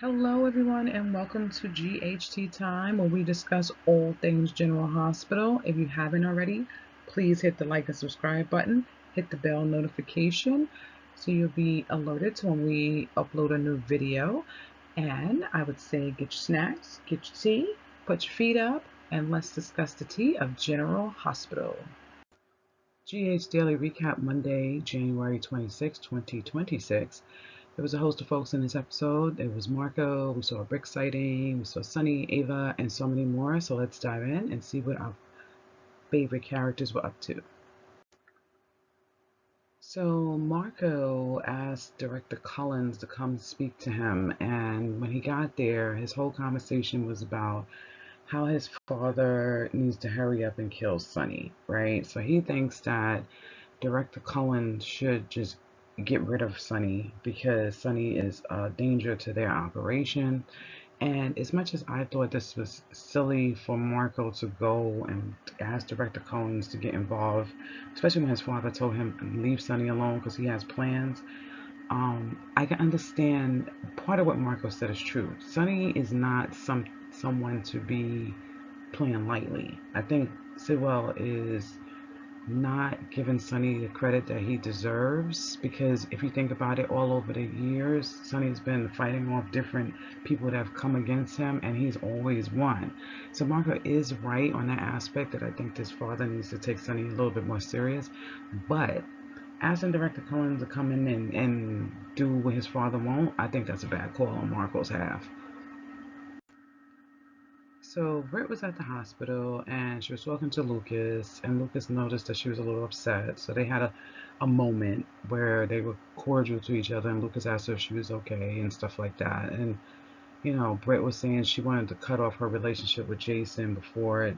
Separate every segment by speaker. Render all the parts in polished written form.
Speaker 1: Hello, everyone, and welcome to GHT Time, where we discuss all things General Hospital. If you haven't already, please hit the like and subscribe button, hit the bell notification so you'll be alerted to when we upload a new video. And I would say get your snacks, get your tea, put your feet up, and let's discuss the tea of General Hospital. GH Daily Recap Monday, January 26, 2026. There was a host of folks in this episode. There was Marco, we saw a Brick sighting, we saw Sonny, Ava, and so many more. So let's dive in and see what our favorite characters were up to. So Marco asked Director Collins to come speak to him, and when he got there, his whole conversation was about how his father needs to hurry up and kill Sonny, right? So he thinks that Director Cullen should just get rid of Sonny because Sonny is a danger to their operation. And as much as I thought this was silly for Marco to go and ask Director Collins to get involved, especially when his father told him leave Sonny alone because he has plans, I can understand part of what Marco said is true. Sonny is not someone to be playing lightly. I think Sidwell is not giving Sonny the credit that he deserves because if you think about it, all over the years, Sonny's been fighting off different people that have come against him and he's always won. So Marco is right on that aspect that I think this father needs to take Sonny a little bit more serious. But asking Director Collins to come in and do what his father won't, I think that's a bad call on Marco's half. So Britt was at the hospital and she was talking to Lucas, and Lucas noticed that she was a little upset. So they had a moment where they were cordial to each other, and Lucas asked her if she was okay and stuff like that. And Britt was saying she wanted to cut off her relationship with Jason before it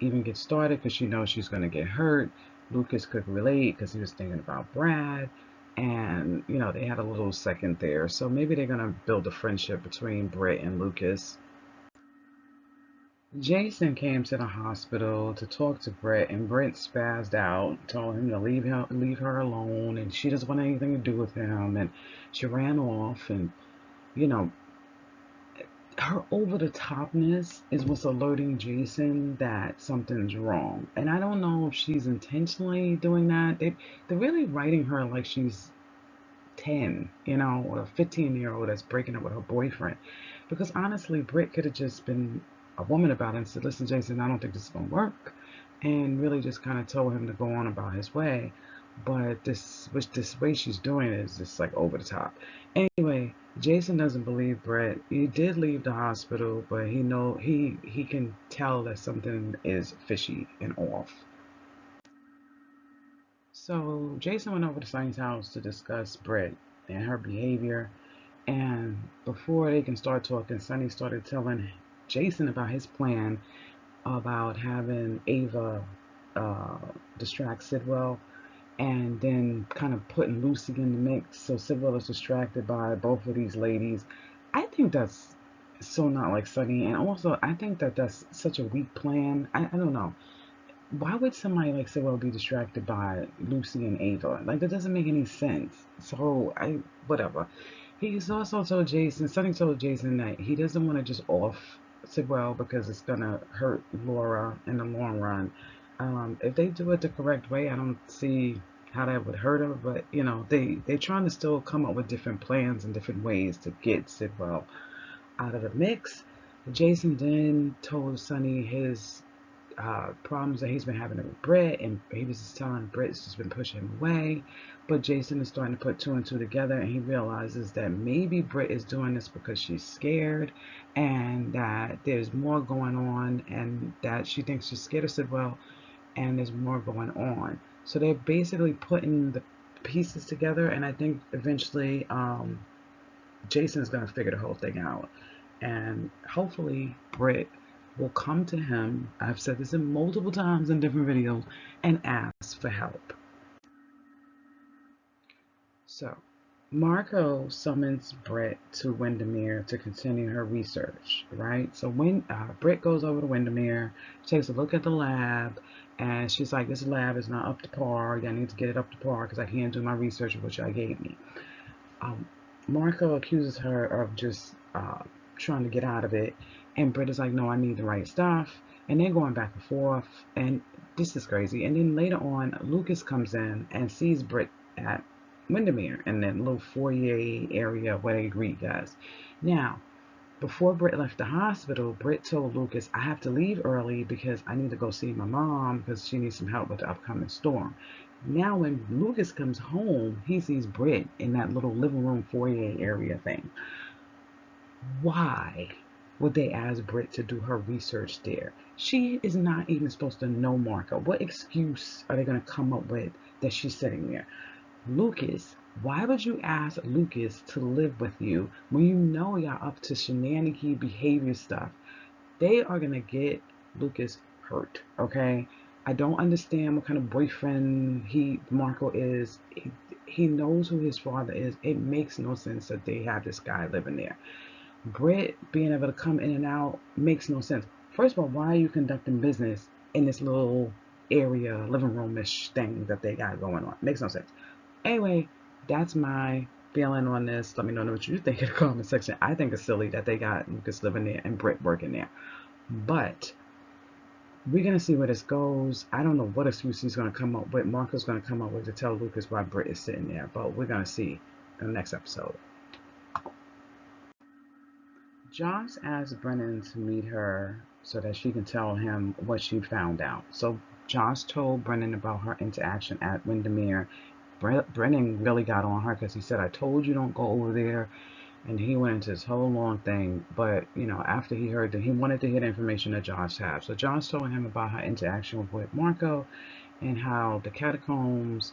Speaker 1: even gets started because she knows she's going to get hurt. Lucas could relate because he was thinking about Brad. And, they had a little second there. So maybe they're going to build a friendship between Britt and Lucas. Jason came to the hospital to talk to Britt, and Britt spazzed out, told him to leave her alone, and she doesn't want anything to do with him, and she ran off, and you know, her over the topness is what's alerting Jason that something's wrong, and I don't know if she's intentionally doing that. They're really writing her like she's 10, or a 15-year-old that's breaking up with her boyfriend. Because honestly, Britt could have just been a woman about it and said, listen, Jason, I don't think this is going to work. And really just kind of told him to go on about his way. But this way she's doing it is just like over the top. Anyway, Jason doesn't believe Britt. He did leave the hospital, but he can tell that something is fishy and off. So Jason went over to Sonny's house to discuss Britt and her behavior. And before they can start talking, Sonny started telling Jason about his plan about having Ava uh, distract Sidwell and then kind of putting Lucy in the mix so Sidwell is distracted by both of these ladies. I think that's so not like Sonny. And also, I think that that's such a weak plan. I don't know. Why would somebody like Sidwell be distracted by Lucy and Ava? Like, that doesn't make any sense. So, whatever. He's also told Jason, Sonny told Jason that he doesn't want to just off Sidwell because it's going to hurt Laura in the long run. If they do it the correct way, I don't see how that would hurt her, but, they're trying to still come up with different plans and different ways to get Sidwell out of the mix. Jason then told Sonny his problems that he's been having with Britt, and he was just telling Britt's just been pushing him away. But Jason is starting to put two and two together, and he realizes that maybe Britt is doing this because she's scared, and that there's more going on, and that she thinks she's scared of Sidwell, and there's more going on. So they're basically putting the pieces together, and I think eventually Jason is going to figure the whole thing out. And hopefully Britt will come to him, I've said this in multiple times in different videos, and ask for help. So Marco summons Britt to Wyndemere to continue her research, right? So when Britt goes over to Wyndemere, takes a look at the lab, and she's like, this lab is not up to par. I need to get it up to par because I can't do my research, which I gave me. Marco accuses her of just trying to get out of it. And Britt is like, no, I need the right stuff. And they're going back and forth. And this is crazy. And then later on, Lucas comes in and sees Britt at Wyndemere in that little foyer area where they greet guys. Now, before Britt left the hospital, Britt told Lucas, I have to leave early because I need to go see my mom because she needs some help with the upcoming storm. Now, when Lucas comes home, he sees Britt in that little living room foyer area thing. Why would they ask Britt to do her research there? She is not even supposed to know Marco. What excuse are they going to come up with that she's sitting there? Lucas, why would you ask Lucas to live with you when you know y'all up to shenanigan behavior stuff? They are going to get Lucas hurt, okay? I don't understand what kind of boyfriend Marco is. He knows who his father is. It makes no sense that they have this guy living there. Britt being able to come in and out makes no sense. First of all, why are you conducting business in this little area, living room-ish thing that they got going on? Makes no sense. Anyway, that's my feeling on this. Let me know what you think in the comment section. I think it's silly that they got Lucas living there and Britt working there. But we're going to see where this goes. I don't know what excuse he's going to come up with. Marco's going to come up with to tell Lucas why Britt is sitting there. But we're going to see in the next episode. Josh asked Brennan to meet her so that she can tell him what she found out. So Josh told Brennan about her interaction at Wyndemere. Brennan really got on her because he said, I told you don't go over there. And he went into this whole long thing. But, you know, after he heard that, he wanted to hear the information that Josh had. So Josh told him about her interaction with Marco and how the catacombs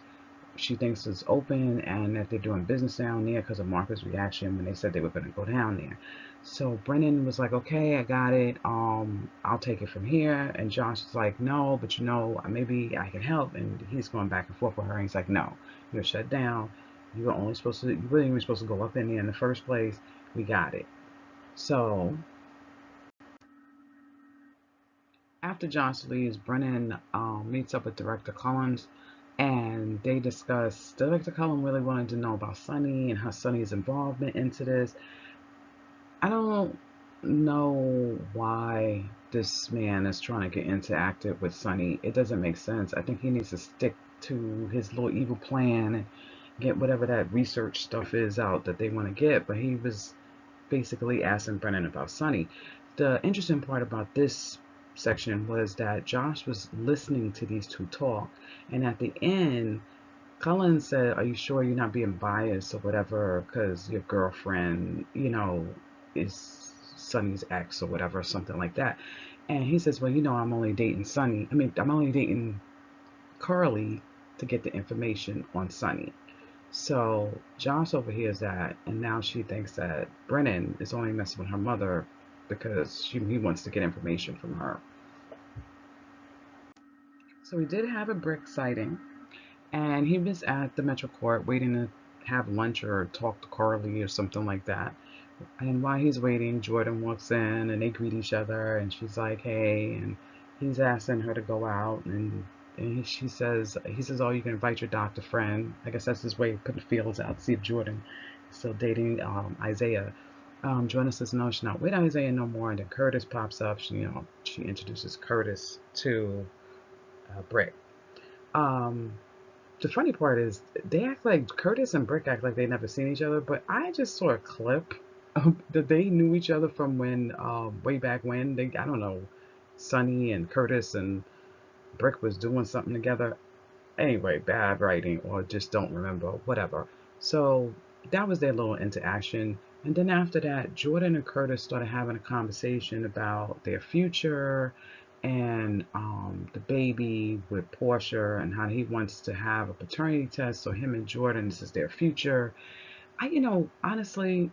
Speaker 1: she thinks is open and that they're doing business down there because of Marco's reaction when they said they were going to go down there. So Brennan was like, okay, I got it. I'll take it from here. And Josh is like, no, but you know, maybe I can help. And he's going back and forth with her. And he's like, no, you're shut down. You weren't even supposed to go up in there in the first place. We got it. So after Josh leaves, Brennan meets up with Director Collins, and they discuss. Director Collins really wanted to know about Sonny and how Sonny's involvement into this. I don't know why this man is trying to get interactive with Sonny. It doesn't make sense. I think he needs to stick to his little evil plan and get whatever that research stuff is out that they want to get. But he was basically asking Brennan about Sonny. The interesting part about this section was that Josh was listening to these two talk, and at the end, Cullen said, "Are you sure you're not being biased or whatever? Because your girlfriend, you know, is Sonny's ex or whatever, something like that." And he says, "Well, you know, I'm only dating Sonny. I'm only dating Carly to get the information on Sonny." So Josh overhears that, and now she thinks that Brennan is only messing with her mother because he wants to get information from her. So we did have a Brick sighting, and he was at the Metro Court waiting to have lunch or talk to Carly or something like that. And while he's waiting, Jordan walks in and they greet each other, and she's like, hey, and he's asking her to go out, and he says, oh, you can invite your doctor friend. I guess that's his way of putting the feelers out to see if Jordan is still dating Isaiah. Jordan says, no, she's not with Isaiah no more, and then Curtis pops up. She introduces Curtis to Brick. The funny part is they act like Curtis and Brick act like they never seen each other, but I just saw a clip that they knew each other from when way back when I don't know, Sonny and Curtis and Brick was doing something together. Anyway, bad writing or just don't remember, whatever. So that was their little interaction. And then after that, Jordan and Curtis started having a conversation about their future and the baby with Portia and how he wants to have a paternity test. So him and Jordan, this is their future. Honestly,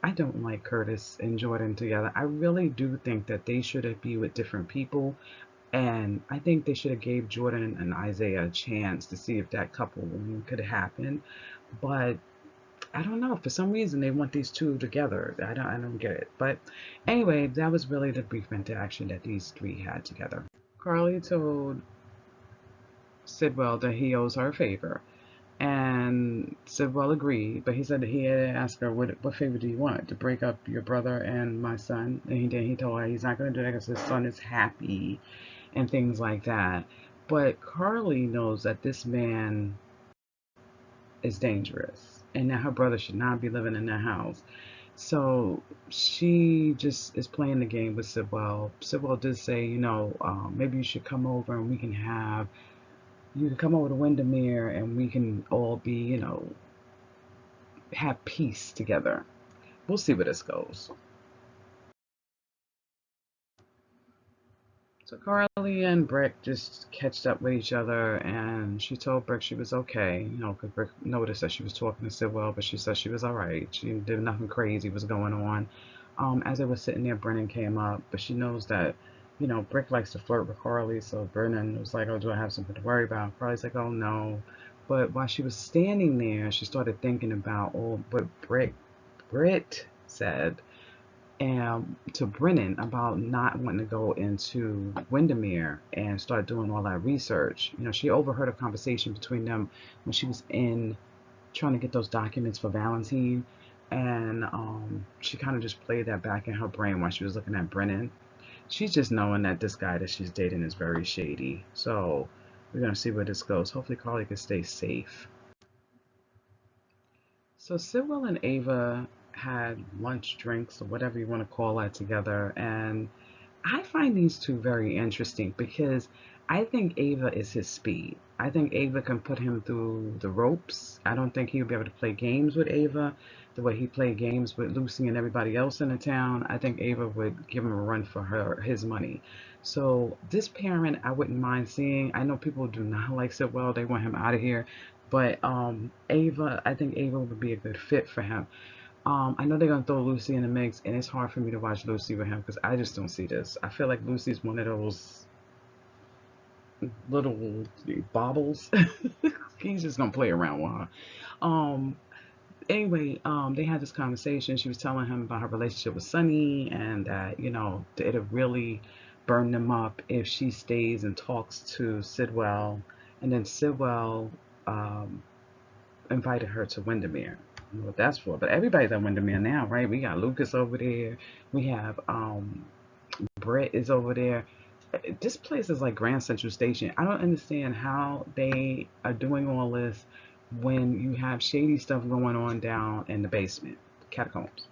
Speaker 1: I don't like Curtis and Jordan together. I really do think that they should be with different people. And I think they should have gave Jordan and Isaiah a chance to see if that couple could happen. But I don't know. For some reason, they want these two together. I don't get it. But anyway, that was really the brief interaction that these three had together. Carly told Sidwell that he owes her a favor. And Sidwell agreed, but he said that he had asked her, what favor do you want? To break up your brother and my son? And he told her he's not going to do that because his son is happy and things like that. But Carly knows that this man is dangerous and that her brother should not be living in that house. So she just is playing the game with Sidwell. Sidwell did say, maybe you should come over and you can come over to Wyndemere and we can all be, have peace together. We'll see where this goes. So Carly and Britt just catched up with each other, and she told Britt she was okay, because Britt noticed that she was talking to Sidwell, but she said she was all right. She did nothing crazy was going on. As they were sitting there, Brennan came up, but she knows that, Britt likes to flirt with Carly, so Brennan was like, oh, do I have something to worry about? Carly's like, oh, no. But while she was standing there, she started thinking about, what Britt said to Brennan about not wanting to go into Wyndemere and start doing all that research. She overheard a conversation between them when she was in trying to get those documents for Valentine, and she kind of just played that back in her brain while she was looking at Brennan. She's just knowing that this guy that she's dating is very shady. So we're gonna see where this goes. Hopefully Carly can stay safe. So Sidwell and Ava had lunch, drinks, or whatever you want to call that together, and I find these two very interesting because I think Ava is his speed. I think Ava can put him through the ropes. I don't think he'll be able to play games with Ava the way he played games with Lucy and everybody else in the town. I think Ava would give him a run for his money. So this parent, I wouldn't mind seeing. I know people do not like Sidwell. They want him out of here. But Ava, I think Ava would be a good fit for him. I know they're gonna throw Lucy in the mix, and it's hard for me to watch Lucy with him because I just don't see this. I feel like Lucy's one of those little baubles. He's just gonna play around with her. Anyway, they had this conversation. She was telling him about her relationship with Sonny, and that it'll really burn them up if she stays and talks to Sidwell, and then Sidwell invited her to Wyndemere. I don't know what that's for, but everybody's at Wyndemere now, right? We got Lucas over there. We have Britt is over there. This place is like Grand Central Station. I don't understand how they are doing all this when you have shady stuff going on down in the basement, catacombs.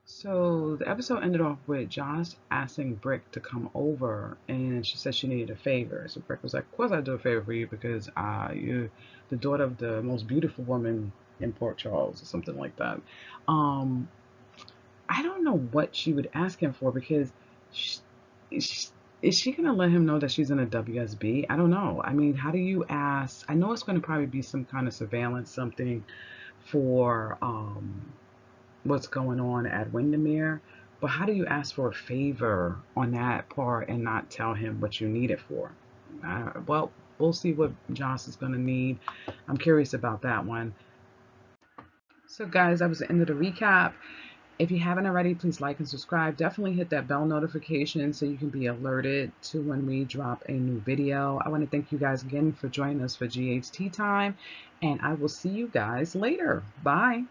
Speaker 1: So the episode ended off with Josh asking Brick to come over, and she said she needed a favor. So Brick was like, "Of course I'll do a favor for you because you're the daughter of the most beautiful woman in Port Charles," or something like that. Um, I don't know what she would ask him for because she, is she gonna let him know that she's in a WSB? I don't know. I mean, how do you ask? I know it's going to probably be some kind of surveillance, something for what's going on at Wyndemere. But how do you ask for a favor on that part and not tell him what you need it for? Well, we'll see what Joss is going to need. I'm curious about that one. So, guys, that was the end of the recap. If you haven't already, please like and subscribe. Definitely hit that bell notification so you can be alerted to when we drop a new video. I want to thank you guys again for joining us for GHT time, and I will see you guys later. Bye.